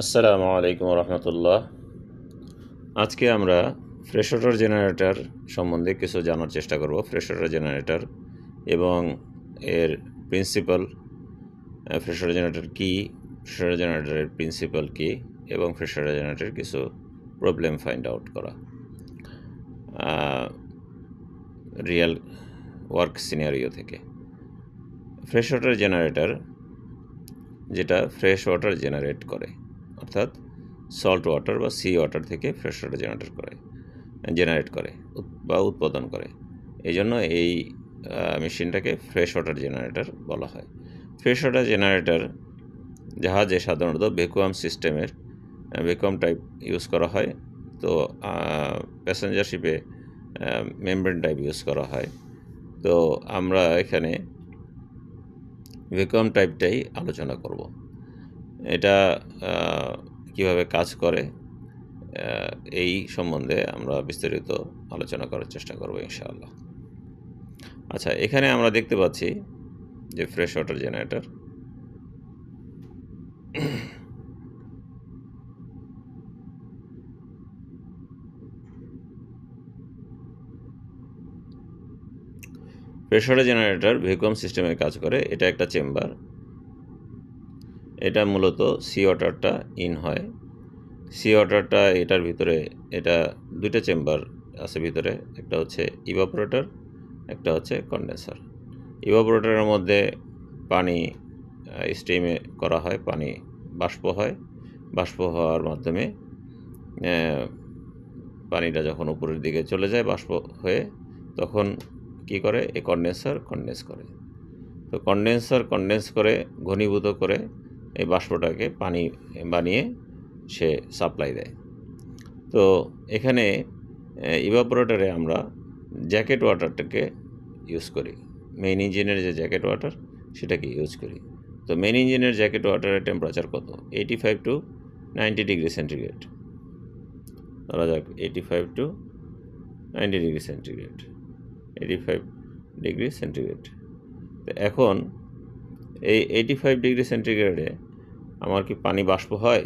আসসালামু আলাইকুম রহমতুল্লাহ। আজকে আমরা ফ্রেশ ওয়াটার জেনারেটর সম্বন্ধে কিছু জানার চেষ্টা করব। ফ্রেশ ওয়াটার জেনারেটর এবং এর প্রিন্সিপাল, ফ্রেশ ওয়াটার জেনারেটর কী, ফ্রেশ ওয়াটার জেনারেটরের প্রিন্সিপাল কী এবং ফ্রেশ ওয়াটার জেনারেটরের কিছু প্রবলেম ফাইন্ড আউট করা রিয়েল ওয়ার্ক সিনারিও থেকে। ফ্রেশ ওয়াটার জেনারেটর যেটা ফ্রেশ ওয়াটার জেনারেট করে, অর্থাৎ সল্ট ওয়াটার বা সি ওয়াটার থেকে ফ্রেশ ওয়াটার জেনারেট করে বা উৎপাদন করে। এই জন্য এই মেশিনটাকে ফ্রেশ ওয়াটার জেনারেটর বলা হয়। ফ্রেশ ওয়াটার জেনারেটর জাহাজে সাধারণত ভ্যাকুয়াম সিস্টেমের ভ্যাকুয়াম টাইপ ইউজ করা হয়, তো প্যাসেঞ্জার শিপে মেমব্রেন টাইপ ইউজ করা হয়। তো আমরা এখানে ভ্যাকুয়াম টাইপটাই আলোচনা করব। এটা কিভাবে কাজ করে এই সম্বন্ধে আমরা বিস্তারিত আলোচনা করার চেষ্টা করব ইনশাআল্লাহ। আচ্ছা, এখানে আমরা দেখতে পাচ্ছি যে fresh water generator. Fresh water generator vacuum সিস্টেমে কাজ করে। এটা একটা চেম্বার, এটা মূলত সি ওয়াটারটা ইন হয়। সি ওয়াটারটা এটার ভিতরে, এটা দুইটা চেম্বার আছে ভিতরে, একটা হচ্ছে ইভাপোরেটর, একটা হচ্ছে কন্ডেন্সার। ইভাপোরেটরের মধ্যে পানি স্টিমে করা হয়, পানি বাষ্প হয়, বাষ্প হওয়ার মাধ্যমে পানিটা যখন উপরের দিকে চলে যায় বাষ্প হয়ে, তখন কি করে, এই কন্ডেন্সার কন্ডেন্স করে। তো কন্ডেন্স করে ঘনীভূত করে এই বাষ্পটাকে পানি বানিয়ে সে সাপ্লাই দেয়। তো এখানে ইভাপোরেটরে আমরা জ্যাকেট ওয়াটারটাকে ইউজ করি। মেইন ইঞ্জিনের যে জ্যাকেট ওয়াটার সেটাকে ইউজ করি। তো মেইন ইঞ্জিনের জ্যাকেট ওয়াটারের টেম্পারেচার কত? 85 to 90 ডিগ্রি সেন্টিগ্রেড। ধরা যাক 85 to 90 degree centigrade, 85 degree centigrade. তো এখন এই 85 ডিগ্রি সেন্টিগ্রেডে আমার কি পানি বাষ্প হয়?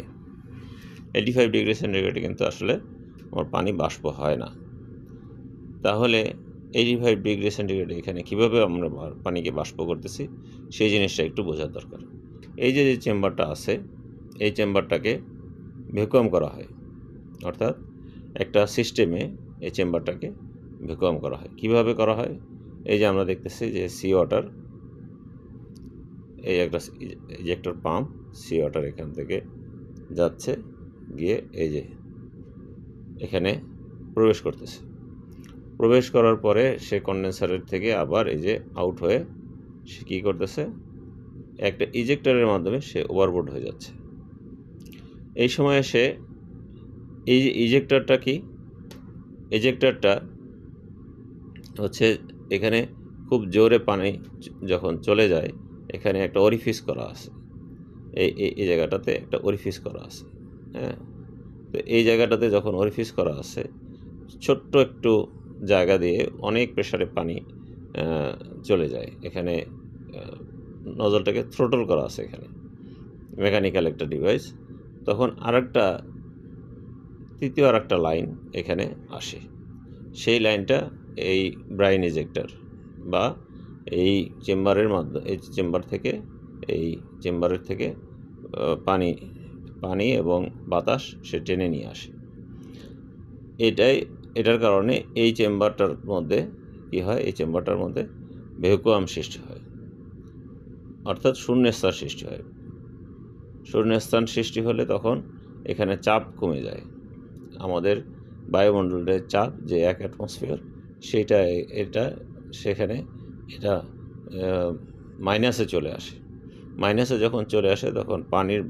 85 ডিগ্রি সেন্টিগ্রেডে কিন্তু আসলে আমার পানি বাষ্প হয় না। তাহলে 85 ডিগ্রি সেন্টিগ্রেডে এখানে কীভাবে আমরা পানিকে বাষ্প করতেছি সেই জিনিসটা একটু বোঝার দরকার। এই যে চেম্বারটা আছে, এই চেম্বারটাকে ভ্যাকুয়াম করা হয়, অর্থাৎ একটা সিস্টেমে এই চেম্বারটাকে ভ্যাকুয়াম করা হয়। কিভাবে করা হয়? এই যে আমরা দেখতেছি যে সি ওয়াটার, এই একটা ইজেক্টর পাম্প, সি ওয়াটার এখান থেকে যাচ্ছে, গিয়ে এই যে এখানে প্রবেশ করতেছে। প্রবেশ করার পরে সে কন্ডেন্সারের থেকে আবার এই যে আউট হয়ে সে কী করতেছে, একটা ইজেক্টরের মাধ্যমে সে ওভারবোর্ড হয়ে যাচ্ছে। এই সময়ে সে এই যে ইজেক্টরটা কি, ইজেক্টরটা হচ্ছে এখানে খুব জোরে পানি যখন চলে যায়, এখানে একটা অরিফিস করা আছে, এই জায়গাটাতে একটা অরিফিস করা আছে। হ্যাঁ, তো এই জায়গাটাতে যখন অরিফিস করা আছে, ছোট্ট একটু জায়গা দিয়ে অনেক প্রেসারে পানি চলে যায়। এখানে নজলটাকে থ্রোটল করা আছে, এখানে মেকানিক্যাল একটা ডিভাইস। তখন তৃতীয় আর একটা লাইন এখানে আসে। সেই লাইনটা এই ব্রাইন ইজেক্টর বা এই চেম্বারের থেকে পানি এবং বাতাস সে টেনে নিয়ে আসে। এটার কারণে এই চেম্বারটার মধ্যে কী হয়, এই চেম্বারটার মধ্যে ভ্যাকুয়াম সৃষ্টি হয়, অর্থাৎ শূন্যস্থান সৃষ্টি হয়। শূন্যস্থান সৃষ্টি হলে তখন এখানে চাপ কমে যায়। আমাদের বায়ুমণ্ডলের চাপ যে 1 অ্যাটমসফিয়ার, সেখানে এটা মাইনাসে চলে আসে। মাইনাসে যখন চলে আসে, তখন পানির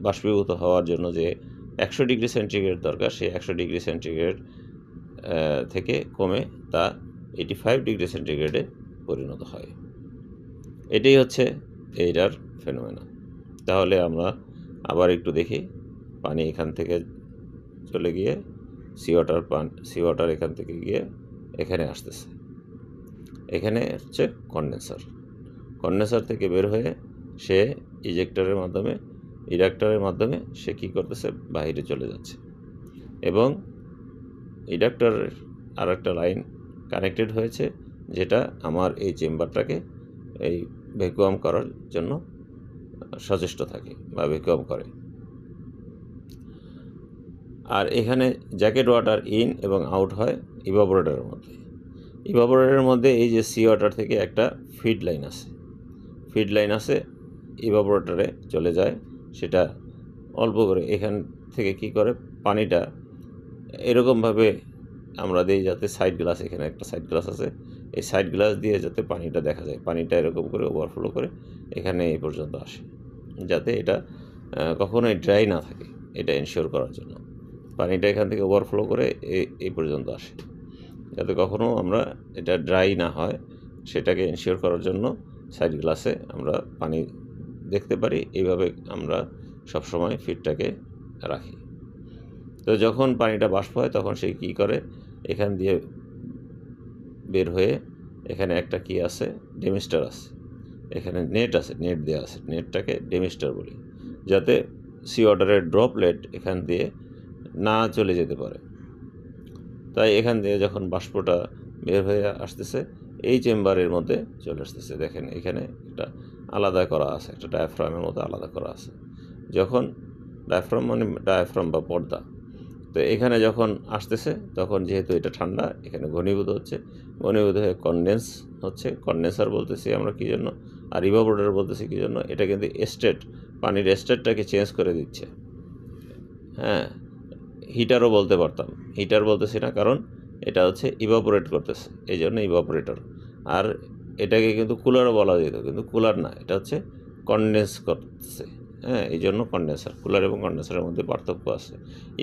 বাষ্পীভূত হওয়ার জন্য যে 100 ডিগ্রি সেন্টিগ্রেড দরকার, সেই 100 ডিগ্রি সেন্টিগ্রেড থেকে কমে তা 85 ডিগ্রি সেন্টিগ্রেডে পরিণত হয়। এটাই হচ্ছে এইটার ফেনোমেনা। তাহলে আমরা আবার একটু দেখি, পানি এখান থেকে চলে গিয়ে সি ওয়াটার এখান থেকে গিয়ে এখানে আসতেছে। এখানে হচ্ছে কন্ডেন্সার থেকে বের হয়ে সে ইজেক্টরের মাধ্যমে ইডাক্টরের মাধ্যমে সে কী করতেছে, বাইরে চলে যাচ্ছে এবং ইডাক্টরের আর একটা লাইন কানেক্টেড হয়েছে, যেটা আমার এই চেম্বারটাকে এই ভ্যাকুয়াম করার জন্য সচেষ্ট থাকে বা ভ্যাকুয়াম করে। আর এখানে জ্যাকেট ওয়াটার ইন এবং আউট হয় ইভাপোরেটরের মধ্যে। ইভাপোরেটরের মধ্যে এই যে সি ওয়াটার থেকে একটা ফিড লাইন আছে ইভাপোরেটরে চলে যায়, সেটা অল্প করে এখান থেকে কি করে পানিটা এরকমভাবে আমরা দিই যাতে সাইড গ্লাস, এখানে একটা সাইড গ্লাস আছে, এই সাইড গ্লাস দিয়ে যাতে পানিটা দেখা যায়, পানিটা এরকম করে ওভারফ্লো করে এখানে এই পর্যন্ত আসে, যাতে এটা কখনোই ড্রাই না থাকে, এটা এনশিওর করার জন্য পানিটা এখান থেকে ওভারফ্লো করে এই পর্যন্ত আসে, যাতে কখনও আমরা এটা ড্রাই না হয়, সেটাকে এনশিওর করার জন্য সাইড গ্লাসে আমরা পানি দেখতে পারি। এইভাবে আমরা সবসময় ফিডটাকে রাখি। তো যখন পানিটা বাষ্প হয় তখন সে কী করে, এখান দিয়ে বের হয়ে এখানে একটা কি আছে, ডেমিস্টার আছে, এখানে নেট আছে, নেট দেওয়া আছে, নেটটাকে ডেমিস্টার বলি, যাতে সি ওয়াটারের ড্রপলেট এখান দিয়ে না চলে যেতে পারে। তাই এখান দিয়ে যখন বাষ্পটা বের হয়ে আসতেছে এই চেম্বারের মধ্যে চলে আসতেছে, দেখেন এখানে একটা আলাদা করা আছে, একটা ডায়াফ্রামের মতো আলাদা করা আছে। যখন ডায়াফ্রাম মানে ডায়াফ্রাম বা পর্দা, তো এখানে যখন আসতেছে তখন যেহেতু এটা ঠান্ডা, এখানে ঘনীভূত হয়ে কনডেন্স হচ্ছে। কনডেন্সার বলতেছি আমরা কী জন্য, আর ইভাপোরেটর বলতেছি কী জন্য, এটা কিন্তু পানির স্টেটটাকে চেঞ্জ করে দিচ্ছে। হ্যাঁ, হিটারও বলতে পারতাম, হিটার বলতেছি না, কারণ এটা হচ্ছে ইভাপোরেট করতেছে, এই জন্য ইভাপোরেটর। আর এটাকে কিন্তু কুলারও বলা যেত, কিন্তু কুলার না, এটা হচ্ছে কনডেন্স করতেছে। হ্যাঁ, এই জন্য কনডেন্সার। কুলার এবং কনডেন্সারের মধ্যে পার্থক্য আছে,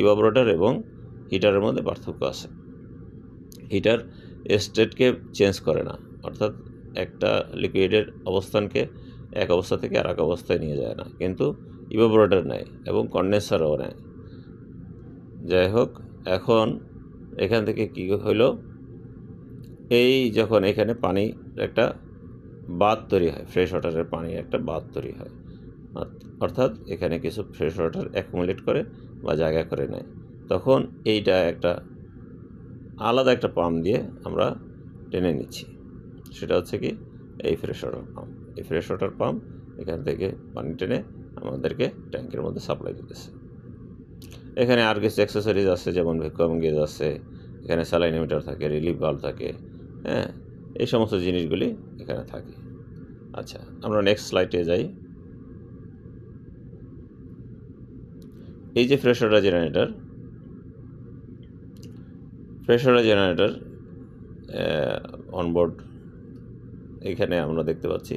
ইভাপোরেটর এবং হিটারের মধ্যে পার্থক্য আছে। হিটার স্টেটকে চেঞ্জ করে না, অর্থাৎ একটা লিকুইডের অবস্থানকে এক অবস্থা থেকে আর এক অবস্থায় নিয়ে যায় না, কিন্তু ইভাপোরেটর নেয় এবং কনডেন্সারও নেয়। যাই হোক, এখন এখান থেকে কী হইল, এই যখন এখানে পানি একটা বাঁধ তৈরি হয়, ফ্রেশ ওয়াটারের পানির একটা বাঁধ তৈরি হয়, অর্থাৎ এখানে কিছু ফ্রেশ ওয়াটার অ্যাকুমুলেট করে বা জায়গা করে নেয়, তখন এইটা একটা আলাদা একটা পাম্প দিয়ে আমরা টেনে নিচ্ছি। সেটা হচ্ছে কি, এই ফ্রেশ ওয়াটার পাম্প। এই ফ্রেশ ওয়াটার পাম্প এখান থেকে পানি টেনে আমাদেরকে ট্যাঙ্কের মধ্যে সাপ্লাই দিতেছে। এখানে আর কিছু অ্যাক্সেসরিজ আছে, যেমন ভ্যাকুয়াম গেজ আছে, এখানে স্যালাইনোমিটার থাকে, রিলিফ ভালভ থাকে। হ্যাঁ, এই সমস্ত জিনিসগুলি এখানে থাকে। আচ্ছা, আমরা নেক্সট স্লাইডে যাই। এই যে ফ্রেশ ওয়াটার জেনারেটর অনবোর্ড, এখানে আমরা দেখতে পাচ্ছি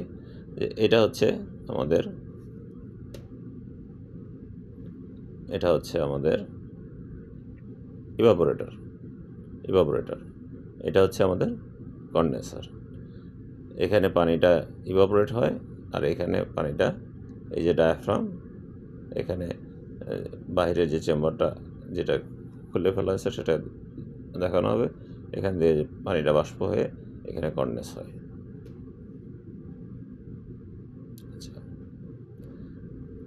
যে এটা হচ্ছে আমাদের ইভাপোরেটর। এটা হচ্ছে আমাদের কনডেন্সার। এখানে পানিটা ইভাপোরেট হয়, আর এখানে পানিটা, এই যে ডায়াফ্রাম, এখানে বাইরের যে চেম্বারটা যেটা খুলে ফেলা হয়েছে সেটা দেখানো হবে, এখান দিয়ে পানিটা বাষ্প হয়ে এখানে কনডেন্স হয়।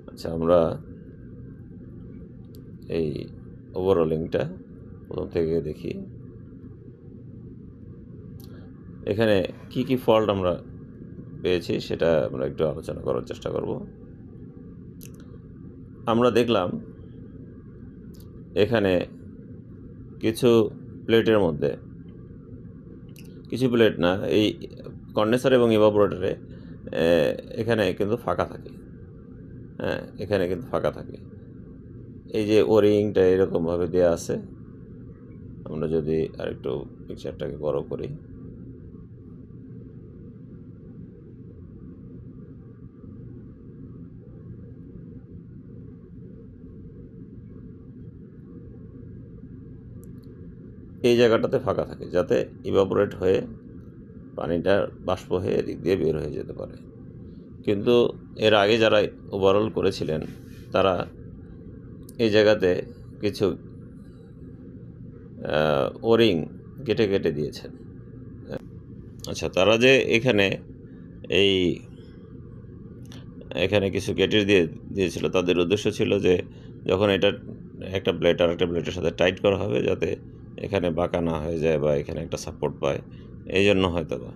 আচ্ছা, আমরা এই ওভারঅলিংটা প্রথম থেকে দেখি। এখানে কি কি ফল্ট আমরা পেয়েছি সেটা আমরা একটু আলোচনা করার চেষ্টা করব। আমরা দেখলাম এখানে কিছু প্লেটের মধ্যে, কিছু প্লেট না, এই কন্ডেন্সার এবং ইভাপোরেটরে এখানে কিন্তু ফাঁকা থাকে। হ্যাঁ, এখানে কিন্তু ফাঁকা থাকে। এই যে ওরিংটা এরকমভাবে দেওয়া আছে, আমরা যদি আরেকটু পিকচারটাকে বড় করি, এই জায়গাটাতে ফাঁকা থাকে, যাতে ইভাপোরেট হয়ে পানিটা বাষ্প হয়ে এদিক দিয়ে বের হয়ে যেতে পারে। কিন্তু এর আগে যারা ওভারঅল করেছিলেন তারা এই জায়গাতে কিছু ওরিং কেটে দিয়েছেন। আচ্ছা, তারা যে এখানে এই এখানে কিছু গেটিস দিয়েছিল। তাদের উদ্দেশ্য ছিল যে যখন এটা একটা প্লেট আর একটা প্লেটের সাথে টাইট করা হবে যাতে এখানে বাঁকা না হয়ে যায় বা এখানে একটা সাপোর্ট পায়, এই জন্য হয়তো বা।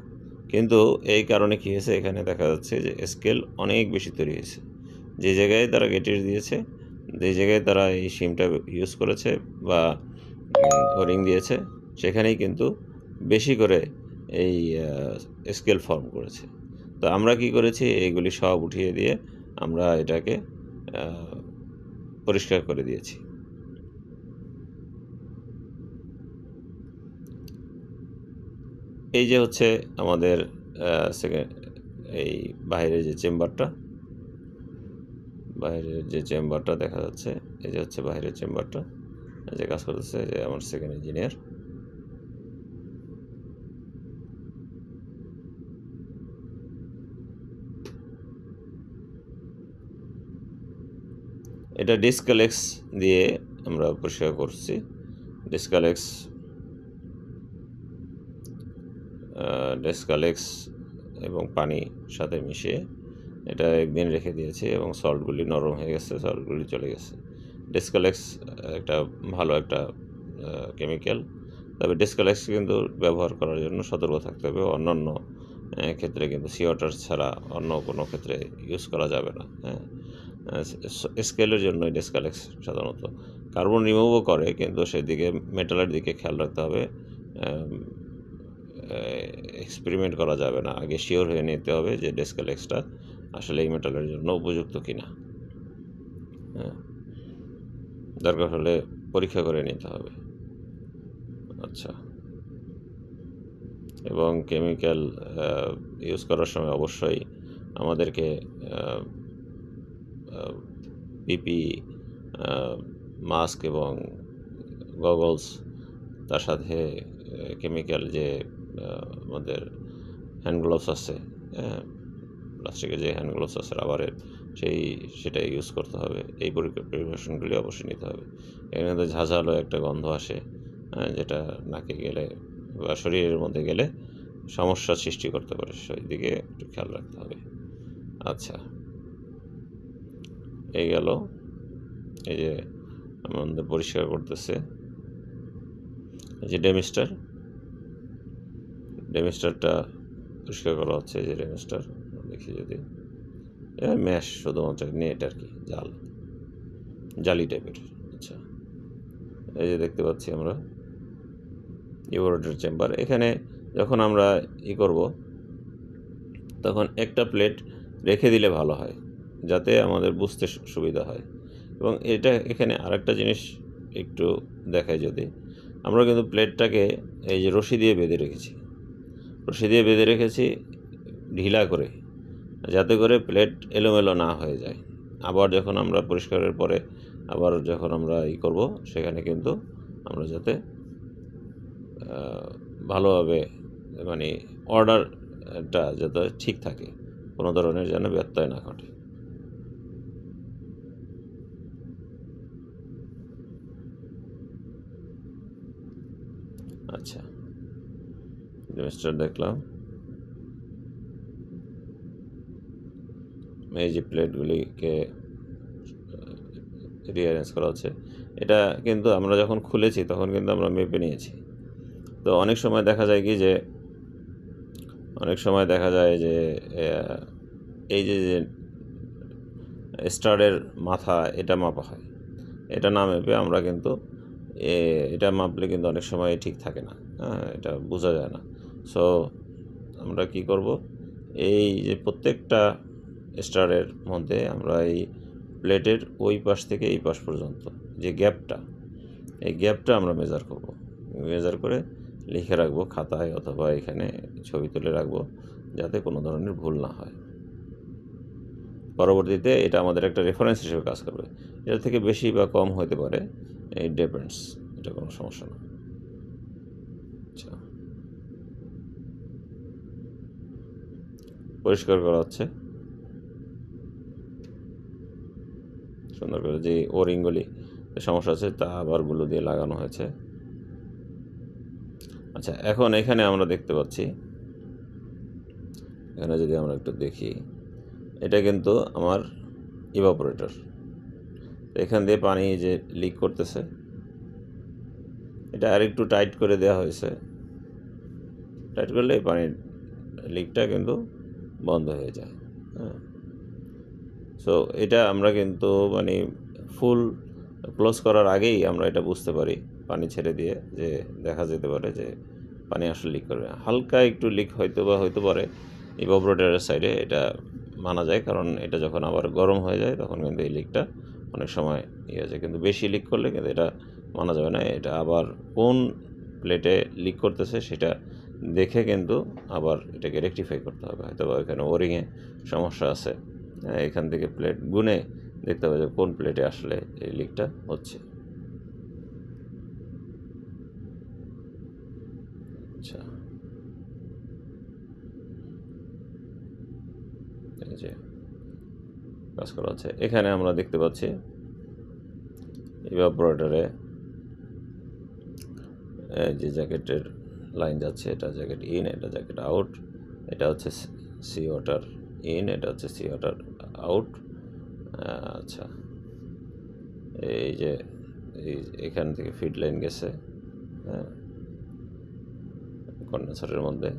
কিন্তু এই কারণে কী হয়েছে, এখানে দেখা যাচ্ছে যে স্কেল অনেক বেশি তৈরি হয়েছে। যে জায়গায় তারা গেটিস দিয়েছে, যে জায়গায় তারা এই সিমটা ইউজ করেছে বা রিং দিয়েছে, সেখানেই কিন্তু বেশি করে এই স্কেল ফর্ম করেছে। তো আমরা কি করেছি, এইগুলি সব উঠিয়ে দিয়ে আমরা এটাকে পরিষ্কার করে দিয়েছি। এই যে হচ্ছে আমাদের এই বাইরের যে চেম্বারটা দেখা যাচ্ছে, এই যে হচ্ছে বাইরের চেম্বারটা, যে কাজ করতেছে যে আমার সেকেন্ড ইঞ্জিনিয়ার। এটা ডিসকালেক্স দিয়ে আমরা পরিষ্কার করছি। ডিসকালেক্স এবং পানির সাথে মিশিয়ে এটা একদিন রেখে দিয়েছি এবং সল্টগুলি নরম হয়ে গেছে, সল্টগুলি চলে গেছে। ডিসকালেক্স একটা ভালো একটা কেমিক্যাল, তবে ডিসকালেক্স কিন্তু ব্যবহার করার জন্য সতর্ক থাকতে হবে। অন্যান্য ক্ষেত্রে কিন্তু সি ওয়াটার ছাড়া অন্য কোনো ক্ষেত্রে ইউজ করা যাবে না। হ্যাঁ, স্কেলের জন্য ডিসকালেক্স সাধারণত কার্বন রিমুভও করে, কিন্তু সেদিকে মেটালের দিকে খেয়াল রাখতে হবে। এক্সপেরিমেন্ট করা যাবে না, আগে শিওর হয়ে নিতে হবে যে ডিসকালেক্সটা আসলে এই মেটালের জন্য উপযুক্ত কিনা। হ্যাঁ, দরকার হলে পরীক্ষা করে নিতে হবে। আচ্ছা, এবং কেমিক্যাল ইউজ করার সময় অবশ্যই আমাদেরকে পিপি, মাস্ক এবং গগলস, তার সাথে কেমিক্যাল যে আমাদের হ্যান্ড গ্লোভস আছে, প্লাস্টিকের যে হ্যান্ড গ্লোভস আছে রাবারের, সেটা ইউজ করতে হবে। এই প্রিপারেশনগুলি অবশ্যই নিতে হবে। এর মধ্যে ঝাঁঝালো একটা গন্ধ আসে, যেটা নাকে গেলে বা শরীরের মধ্যে গেলে সমস্যার সৃষ্টি করতে পারে, সেই দিকে একটু খেয়াল রাখতে হবে। আচ্ছা, এই গেল, এই যে আমাদের পরিষ্কার করতেছে এই যে ডেমিস্টারটা পরিষ্কার করা হচ্ছে। এই যে ডেমিস্টার দেখি, যদি ম্যাশ শুধুমাত্র নেট আর কি, জালি টাইপের। আচ্ছা, এই যে দেখতে পাচ্ছি আমরা ইভাপোরেটর চেম্বার। এখানে যখন আমরা করব তখন একটা প্লেট রেখে দিলে ভালো হয়, যাতে আমাদের বুঝতে সুবিধা হয়। এবং এখানে আরেকটা জিনিস একটু দেখাই, যদি আমরা কিন্তু প্লেটটাকে এই যে রশি দিয়ে বেঁধে রেখেছি ঢিলা করে, যাতে করে প্লেট এলোমেলো না হয়ে যায়। আবার যখন আমরা পরিষ্কারের পরে আবার যখন আমরা করব, সেখানে কিন্তু আমরা যাতে ভালোভাবে, মানে অর্ডারটা যাতে ঠিক থাকে, কোনো ধরনের যেন ব্যত্যয় না ঘটে। আচ্ছা, ডেমিস্টার দেখলাম, এই যে প্লেটগুলিকে রিঅ্যারেঞ্জ করা হচ্ছে। এটা কিন্তু আমরা যখন খুলেছি তখন কিন্তু আমরা মেপে নিয়েছি। তো অনেক সময় দেখা যায় যে এই যে স্টারের মাথা, এটা মাপা হয়, এটা না মেপে আমরা কিন্তু এটা মাপলে কিন্তু অনেক সময় ঠিক থাকে না। হ্যাঁ, এটা বোঝা যায় না। সো আমরা কি করব, এই যে প্রত্যেকটা স্টারের মধ্যে আমরা এই প্লেটের ওই পাশ থেকে এই পাশ পর্যন্ত যে এই গ্যাপটা আমরা মেজার করে লিখে রাখবো খাতায়, অথবা এখানে ছবি তুলে রাখবো, যাতে কোনো ধরনের ভুল না হয়। পরবর্তীতে এটা আমাদের একটা রেফারেন্স হিসেবে কাজ করবে। এটা থেকে বেশি বা কম হতে পারে, এই ডিপেন্ডস, এটা কোনো সমস্যা না। আচ্ছা, পরিষ্কার করা হচ্ছে সুন্দর করে। যে ওরিংগুলি সমস্যা আছে তা আবার গুলো দিয়ে লাগানো হয়েছে। আচ্ছা, এখন এখানে আমরা দেখতে পাচ্ছি, এখানে যদি আমরা একটু দেখি, এটা কিন্তু আমার ইভাপোরেটর। এখান দিয়ে পানি যে লিক করতেছে, এটা আরেকটু টাইট করে দেওয়া হয়েছে। টাইট করলে এই পানির লিকটা কিন্তু বন্ধ হয়ে যায়। হ্যাঁ, সো এটা আমরা কিন্তু মানে ফুল ক্লোজ করার আগেই আমরা এটা বুঝতে পারি পানি ছেড়ে দিয়ে, যে দেখা যেতে পারে যে পানি আসলে লিক করবে। হালকা একটু লিক হয়তো পারে ইভাপোরেটরের সাইডে, এটা মানা যায়, কারণ এটা যখন আবার গরম হয়ে যায় তখন কিন্তু এই লিকটা অনেক সময় ইয়ে হয়ে যায়। কিন্তু বেশি লিক করলে কিন্তু এটা মানা যাবে না। এটা আবার কোন প্লেটে লিক করতেছে সেটা দেখে কিন্তু আবার এটাকে রেকটিফাই করতে হবে। হয়তো বা এখানে ওরিংয়ে সমস্যা আছে, এখান থেকে প্লেট গুনে দেখতে হবে যে কোন প্লেটে আসলে এই লিকটা হচ্ছে। আচ্ছা, এই যে কাজ করা হচ্ছে, এখানে আমরা দেখতে পাচ্ছি ইভাপোরেটরে যে জ্যাকেটের লাইন যাচ্ছে, এটা জ্যাকেট ইন, এটা জ্যাকেট আউট, এটা হচ্ছে সি ওয়াটার ইন, এটা হচ্ছে সি ওয়াটার আউট। আচ্ছা, এই যে এখান থেকে ফিড লাইন গেছে, হ্যাঁ, কন্ডেন্সারের মধ্যে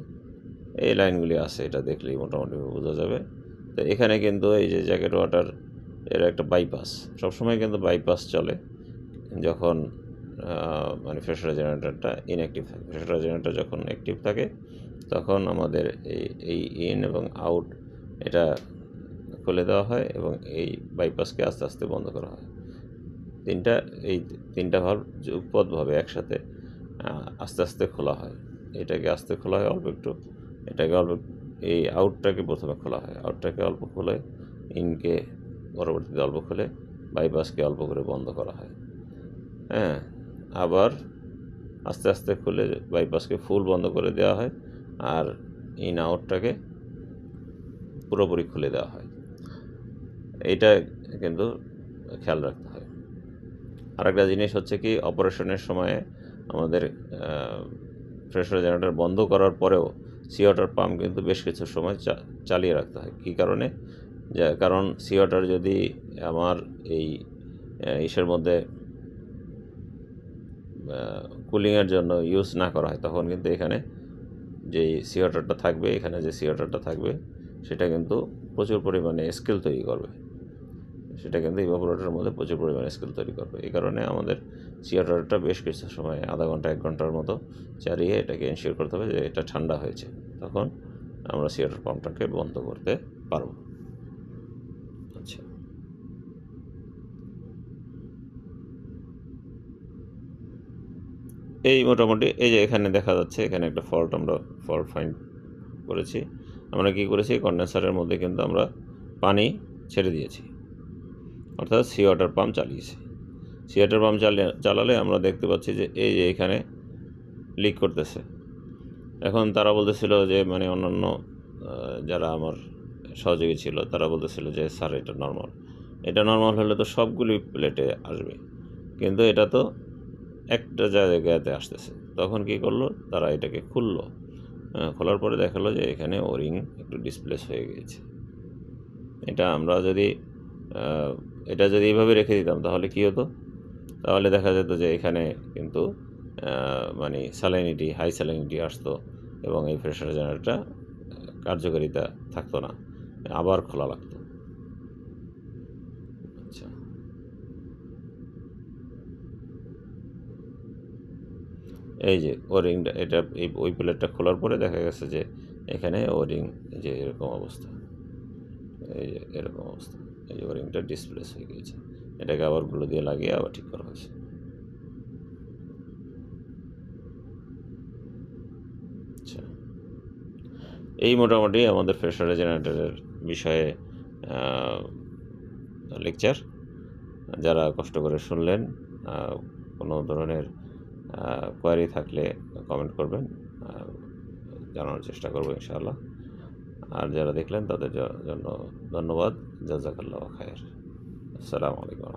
এই লাইনগুলি আছে, এটা দেখলেই মোটামুটি বোঝা যাবে। তো এখানে কিন্তু এই যে জ্যাকেট ওয়াটার এর একটা বাইপাস, সবসময় কিন্তু বাইপাস চলে যখন মানে প্রেশার জেনারেটরটা ইনঅ্যাক্টিভ থাকে। প্রেশার জেনারেটর যখন অ্যাক্টিভ থাকে তখন আমাদের এই ইন এবং আউট এটা খুলে দেওয়া হয় এবং এই বাইপাসকে আস্তে আস্তে বন্ধ করা হয়। এই তিনটা ভালভ যুগপথভাবে একসাথে আস্তে আস্তে খোলা হয়। এটাকে আস্তে খোলা হয় অল্প একটু, এটাকে অল্প, এই আউটটাকে প্রথমে খোলা হয়, আউটটাকে অল্প খুলে, ইনকে পরবর্তীতে অল্প খুলে, বাইপাসকে অল্প করে বন্ধ করা হয়। হ্যাঁ, আবার আস্তে আস্তে খুলে বাইপাসকে ফুল বন্ধ করে দেওয়া হয়, আর ইন আউটটাকে পুরোপুরি খুলে দেওয়া হয়। এইটা কিন্তু খেয়াল রাখতে হয়। আরেকটা জিনিস হচ্ছে কি, অপারেশনের সময়ে আমাদের প্রেশার জেনারেটর বন্ধ করার পরেও সি ওয়াটার পাম্প কিন্তু বেশ কিছু সময় চালিয়ে রাখতে হয়। কী কারণে? কারণ সি ওয়াটার যদি আমার এই ইসের মধ্যে কুলিংয়ের জন্য ইউজ না করা হয়, তখন কিন্তু এখানে যেই সি ওয়াটারটা থাকবে, এখানে যে সি ওয়াটারটা থাকবে সেটা কিন্তু প্রচুর পরিমাণে স্কেল তৈরি করবে। সেটা কিন্তু ইভাপোরেটরের মধ্যে প্রচুর পরিমাণে স্কেল তৈরি করবে। এই কারণে আমাদের সি ওয়াটারটা বেশ কিছু সময়, আধা ঘন্টা 1 ঘন্টার মতো চালিয়ে এটাকে এনশিওর করতে হবে যে এটা ঠান্ডা হয়েছে, তখন আমরা সি ওয়াটার পাম্পটাকে বন্ধ করতে পারব। আচ্ছা, এই মোটামুটি এই যে এখানে দেখা যাচ্ছে, এখানে একটা আমরা ফল্ট ফাইন্ড করেছি। আমরা কি করেছি, কন্ডেন্সারের মধ্যে কিন্তু আমরা পানি ছেড়ে দিয়েছি, অর্থাৎ সি ওয়াটার পাম্প চালিয়েছি। সি ওয়াটার পাম্প চালালে আমরা দেখতে পাচ্ছি যে এই যে এখানে লিক করতেছে। এখন তারা বলতেছিল যে মানে অন্যান্য যারা আমার সহযোগী ছিল তারা বলতেছিল যে স্যার এটা নর্মাল হলে তো সবগুলি প্লেটে আসবে, কিন্তু এটা তো একটা জায়গাতে আসতেছে। তখন কি করলো তারা, এটাকে খুললো, খোলার পরে দেখালো যে এখানে ওরিং একটু ডিসপ্লেস হয়ে গিয়েছে। এটা আমরা যদি এইভাবে রেখে দিতাম তাহলে কি হতো, তাহলে দেখা যেত যে এখানে কিন্তু মানে হাই স্যালাইনিটি আসতো এবং এই প্রেশার জেনারেটরটা কার্যকারিতা থাকতো না, আবার খোলা লাগতো। আচ্ছা, এই যে ওরিংটা, এটা ওই প্লেটটা খোলার পরে দেখা গেছে যে এখানে ওরিং যে এরকম অবস্থা, এই যে এরকম অবস্থা, এই যে ওরিংটা ডিসপ্লেস হয়ে গিয়েছে। এটাকে আবার গুলো দিয়ে লাগিয়ে আবার ঠিক করা হয়েছে। আচ্ছা, এই মোটামুটি আমাদের প্রেশার জেনারেটরের বিষয়ে লেকচার। যারা কষ্ট করে শুনলেন, কোনো ধরনের কোয়ারি থাকলে কমেন্ট করবেন, জানানোর চেষ্টা করবো ইনশাআল্লাহ। আর যারা দেখলেন তাদের জন্য ধন্যবাদ। জাযাকাল্লাহু খায়র। আসসালামু আলাইকুম।